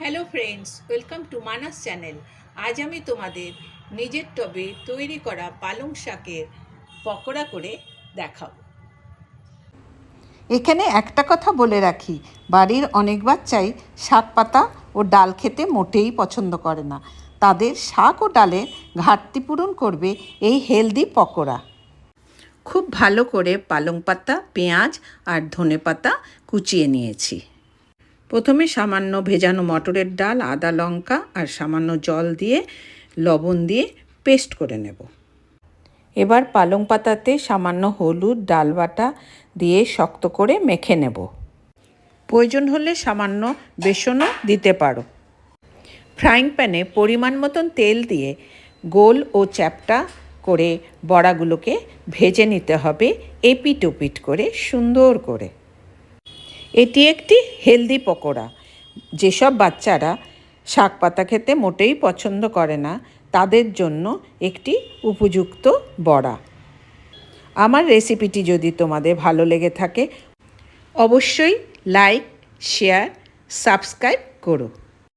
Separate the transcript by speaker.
Speaker 1: Hello friends, welcome to Manas channel. আজ আমি তোমাদের নিজের টবে তৈরি করা পালং শাকের পকোড়া করে দেখাবো।
Speaker 2: এখানে একটা কথা বলে রাখি, বাড়ির অনেক বাচ্চাই শাক পাতা ও ডাল খেতে মোটেই পছন্দ করে না। তাদের শাক ও ডালের ঘাটতি পূরণ করবে এই হেলদি পকোড়া। খুব ভালো করে পালং পাতা, পেঁয়াজ আর ধনেপাতা কুচিয়ে নিয়েছি। প্রথমে সামান্য ভেজানো মটরের ডাল, আদা, লঙ্কা আর সামান্য জল দিয়ে লবণ দিয়ে পেস্ট করে নেব। এবার পালং পাতাতে সামান্য হলুদ, ডাল বাটা দিয়ে শক্ত করে মেখে নেব। প্রয়োজন হলে সামান্য বেসনও দিতে পারো। ফ্রাইং প্যানে পরিমাণ মতন তেল দিয়ে গোল ও চ্যাপ্টা করে বড়াগুলোকে ভেজে নিতে হবে, এপিট ওপিট করে সুন্দর করে। এটি একটি হেলদি পকোড়া। যেসব বাচ্চারা শাক পাতা খেতে মোটেই পছন্দ করে না, তাদের জন্য একটি উপযুক্ত বড়া। আমার রেসিপিটি যদি তোমাদের ভালো লেগে থাকে, অবশ্যই লাইক, শেয়ার, সাবস্ক্রাইব করো।